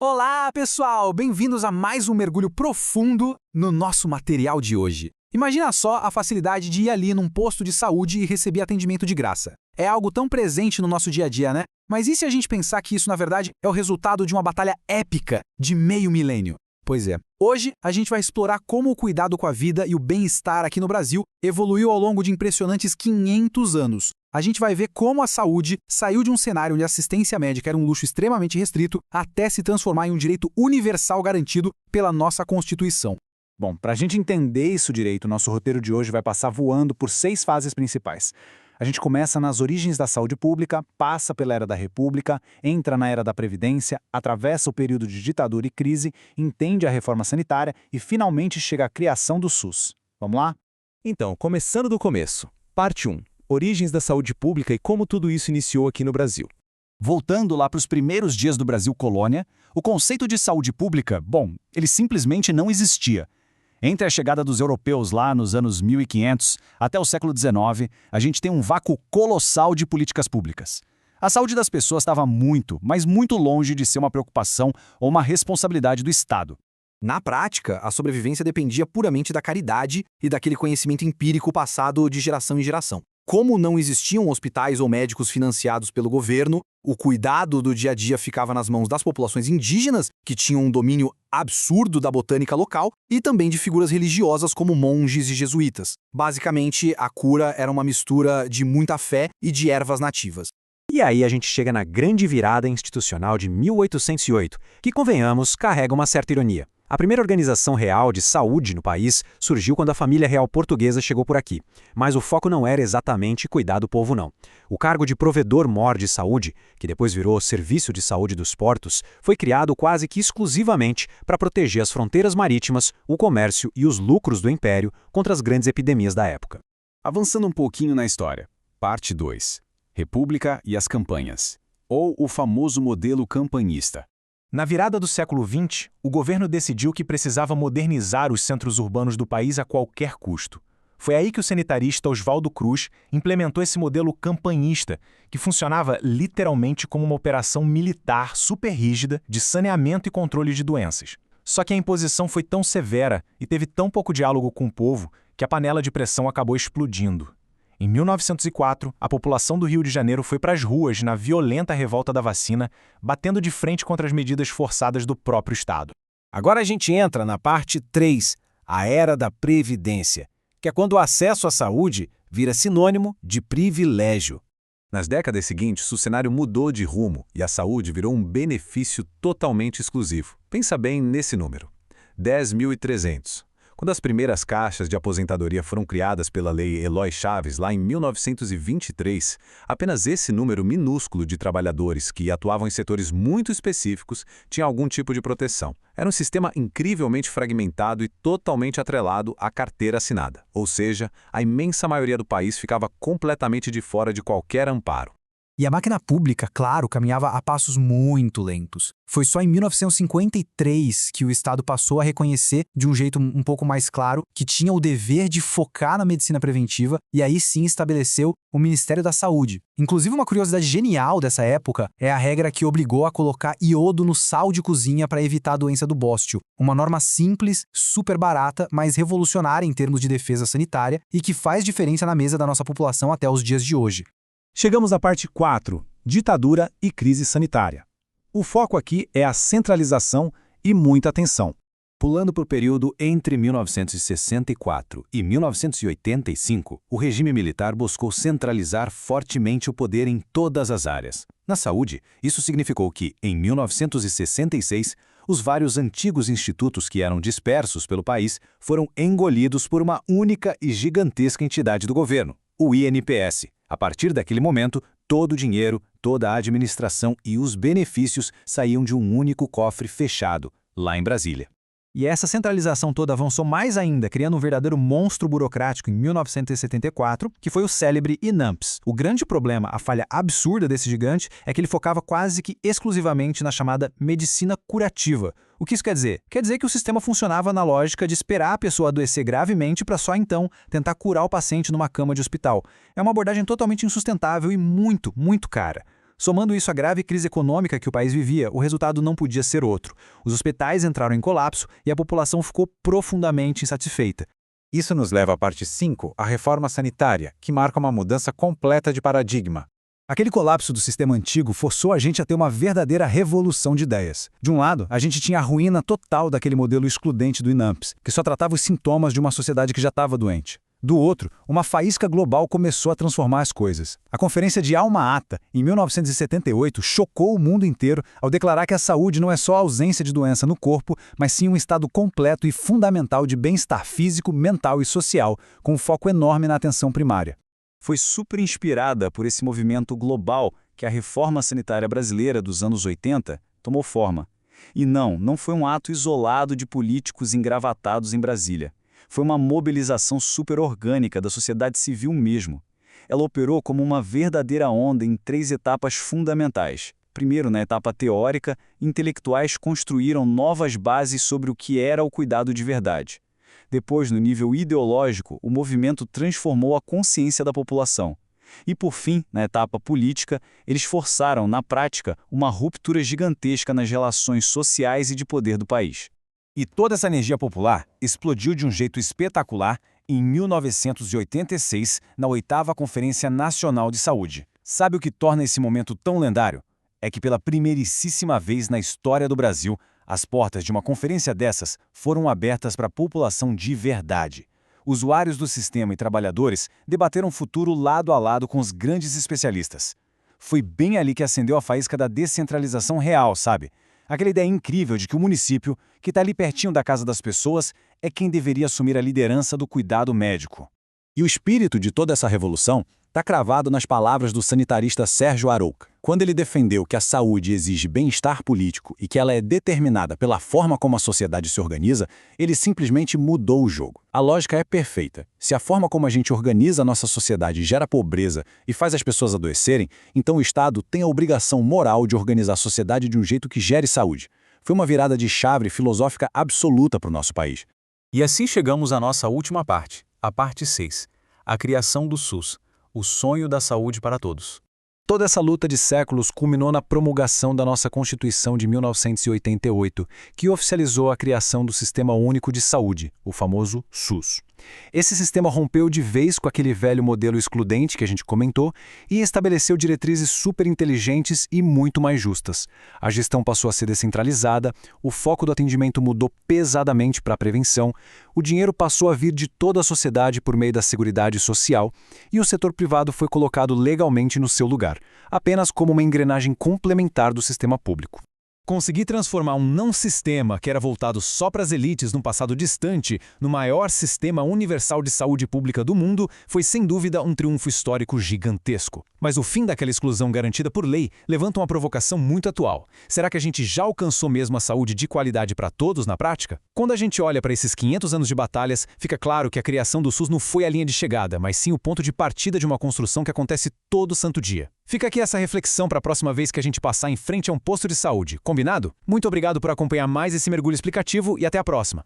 Olá, pessoal! Bem-vindos a mais um mergulho profundo no nosso material de hoje. Imagina só a facilidade de ir ali num posto de saúde e receber atendimento de graça. É algo tão presente no nosso dia a dia, né? Mas e se a gente pensar que isso, na verdade, é o resultado de uma batalha épica de meio milênio? Pois é. Hoje, a gente vai explorar como o cuidado com a vida e o bem-estar aqui no Brasil evoluiu ao longo de impressionantes 500 anos. A gente vai ver como a saúde saiu de um cenário onde a assistência médica era um luxo extremamente restrito até se transformar em um direito universal garantido pela nossa Constituição. Bom, para a gente entender isso direito, nosso roteiro de hoje vai passar voando por 6 fases principais. A gente começa nas origens da saúde pública, passa pela Era da República, entra na Era da Previdência, atravessa o período de ditadura e crise, entende a reforma sanitária e finalmente chega à criação do SUS. Vamos lá? Então, começando do começo. Parte 1. Origens da saúde pública e como tudo isso iniciou aqui no Brasil. Voltando lá para os primeiros dias do Brasil colônia, o conceito de saúde pública, ele simplesmente não existia. Entre a chegada dos europeus lá nos anos 1500 até o século XIX, a gente tem um vácuo colossal de políticas públicas. A saúde das pessoas estava muito, mas muito longe de ser uma preocupação ou uma responsabilidade do Estado. Na prática, a sobrevivência dependia puramente da caridade e daquele conhecimento empírico passado de geração em geração. Como não existiam hospitais ou médicos financiados pelo governo, o cuidado do dia a dia ficava nas mãos das populações indígenas, que tinham um domínio absurdo da botânica local, e também de figuras religiosas como monges e jesuítas. Basicamente, a cura era uma mistura de muita fé e de ervas nativas. E aí a gente chega na grande virada institucional de 1808, que, convenhamos, carrega uma certa ironia. A primeira organização real de saúde no país surgiu quando a família real portuguesa chegou por aqui. Mas o foco não era exatamente cuidar do povo, não. O cargo de provedor-mor de saúde, que depois virou Serviço de Saúde dos Portos, foi criado quase que exclusivamente para proteger as fronteiras marítimas, o comércio e os lucros do império contra as grandes epidemias da época. Avançando um pouquinho na história. Parte 2. República e as campanhas. Ou o famoso modelo campanhista. Na virada do século XX, o governo decidiu que precisava modernizar os centros urbanos do país a qualquer custo. Foi aí que o sanitarista Oswaldo Cruz implementou esse modelo campanhista, que funcionava literalmente como uma operação militar super rígida de saneamento e controle de doenças. Só que a imposição foi tão severa e teve tão pouco diálogo com o povo que a panela de pressão acabou explodindo. Em 1904, a população do Rio de Janeiro foi para as ruas na violenta revolta da vacina, batendo de frente contra as medidas forçadas do próprio Estado. Agora a gente entra na parte 3, a Era da Previdência, que é quando o acesso à saúde vira sinônimo de privilégio. Nas décadas seguintes, o cenário mudou de rumo e a saúde virou um benefício totalmente exclusivo. Pensa bem nesse número: 10.300. Quando as primeiras caixas de aposentadoria foram criadas pela Lei Eloy Chaves, lá em 1923, apenas esse número minúsculo de trabalhadores que atuavam em setores muito específicos tinha algum tipo de proteção. Era um sistema incrivelmente fragmentado e totalmente atrelado à carteira assinada, ou seja, a imensa maioria do país ficava completamente de fora de qualquer amparo. E a máquina pública, claro, caminhava a passos muito lentos. Foi só em 1953 que o Estado passou a reconhecer, de um jeito um pouco mais claro, que tinha o dever de focar na medicina preventiva e aí sim estabeleceu o Ministério da Saúde. Inclusive, uma curiosidade genial dessa época é a regra que obrigou a colocar iodo no sal de cozinha para evitar a doença do bóstio. Uma norma simples, super barata, mas revolucionária em termos de defesa sanitária e que faz diferença na mesa da nossa população até os dias de hoje. Chegamos à parte 4, ditadura e crise sanitária. O foco aqui é a centralização e muita atenção. Pulando para o período entre 1964 e 1985, o regime militar buscou centralizar fortemente o poder em todas as áreas. Na saúde, isso significou que, em 1966, os vários antigos institutos que eram dispersos pelo país foram engolidos por uma única e gigantesca entidade do governo, o INPS. A partir daquele momento, todo o dinheiro, toda a administração e os benefícios saíam de um único cofre fechado, lá em Brasília. E essa centralização toda avançou mais ainda, criando um verdadeiro monstro burocrático em 1974, que foi o célebre INAMPS. O grande problema, a falha absurda desse gigante, é que ele focava quase que exclusivamente na chamada medicina curativa. O que isso quer dizer? Quer dizer que o sistema funcionava na lógica de esperar a pessoa adoecer gravemente para só então tentar curar o paciente numa cama de hospital. É uma abordagem totalmente insustentável e muito, muito cara. Somando isso à grave crise econômica que o país vivia, o resultado não podia ser outro. Os hospitais entraram em colapso e a população ficou profundamente insatisfeita. Isso nos leva à parte 5, a reforma sanitária, que marca uma mudança completa de paradigma. Aquele colapso do sistema antigo forçou a gente a ter uma verdadeira revolução de ideias. De um lado, a gente tinha a ruína total daquele modelo excludente do INAMPS, que só tratava os sintomas de uma sociedade que já estava doente. Do outro, uma faísca global começou a transformar as coisas. A Conferência de Alma-Ata, em 1978, chocou o mundo inteiro ao declarar que a saúde não é só a ausência de doença no corpo, mas sim um estado completo e fundamental de bem-estar físico, mental e social, com um foco enorme na atenção primária. Foi super inspirada por esse movimento global que a reforma sanitária brasileira dos anos 80 tomou forma. E não foi um ato isolado de políticos engravatados em Brasília. Foi uma mobilização super orgânica da sociedade civil mesmo. Ela operou como uma verdadeira onda em 3 etapas fundamentais. Primeiro, na etapa teórica, intelectuais construíram novas bases sobre o que era o cuidado de verdade. Depois, no nível ideológico, o movimento transformou a consciência da população. E, por fim, na etapa política, eles forçaram, na prática, uma ruptura gigantesca nas relações sociais e de poder do país. E toda essa energia popular explodiu de um jeito espetacular em 1986, na 8ª Conferência Nacional de Saúde. Sabe o que torna esse momento tão lendário? É que pela primeiríssima vez na história do Brasil, as portas de uma conferência dessas foram abertas para a população de verdade. Usuários do sistema e trabalhadores debateram o futuro lado a lado com os grandes especialistas. Foi bem ali que acendeu a faísca da descentralização real, sabe? Aquela ideia incrível de que o município, que está ali pertinho da casa das pessoas, é quem deveria assumir a liderança do cuidado médico. E o espírito de toda essa revolução está cravado nas palavras do sanitarista Sérgio Arouca. Quando ele defendeu que a saúde exige bem-estar político e que ela é determinada pela forma como a sociedade se organiza, ele simplesmente mudou o jogo. A lógica é perfeita. Se a forma como a gente organiza a nossa sociedade gera pobreza e faz as pessoas adoecerem, então o Estado tem a obrigação moral de organizar a sociedade de um jeito que gere saúde. Foi uma virada de chave filosófica absoluta para o nosso país. E assim chegamos à nossa última parte, a parte 6, a criação do SUS, o sonho da saúde para todos. Toda essa luta de séculos culminou na promulgação da nossa Constituição de 1988, que oficializou a criação do Sistema Único de Saúde, o famoso SUS. Esse sistema rompeu de vez com aquele velho modelo excludente que a gente comentou e estabeleceu diretrizes super inteligentes e muito mais justas. A gestão passou a ser descentralizada, o foco do atendimento mudou pesadamente para a prevenção, o dinheiro passou a vir de toda a sociedade por meio da Seguridade Social e o setor privado foi colocado legalmente no seu lugar, apenas como uma engrenagem complementar do sistema público. Conseguir transformar um não-sistema que era voltado só para as elites num passado distante no maior sistema universal de saúde pública do mundo foi sem dúvida um triunfo histórico gigantesco. Mas o fim daquela exclusão garantida por lei levanta uma provocação muito atual. Será que a gente já alcançou mesmo a saúde de qualidade para todos na prática? Quando a gente olha para esses 500 anos de batalhas, fica claro que a criação do SUS não foi a linha de chegada, mas sim o ponto de partida de uma construção que acontece todo santo dia. Fica aqui essa reflexão para a próxima vez que a gente passar em frente a um posto de saúde. Combinado? Muito obrigado por acompanhar mais esse mergulho explicativo e até a próxima.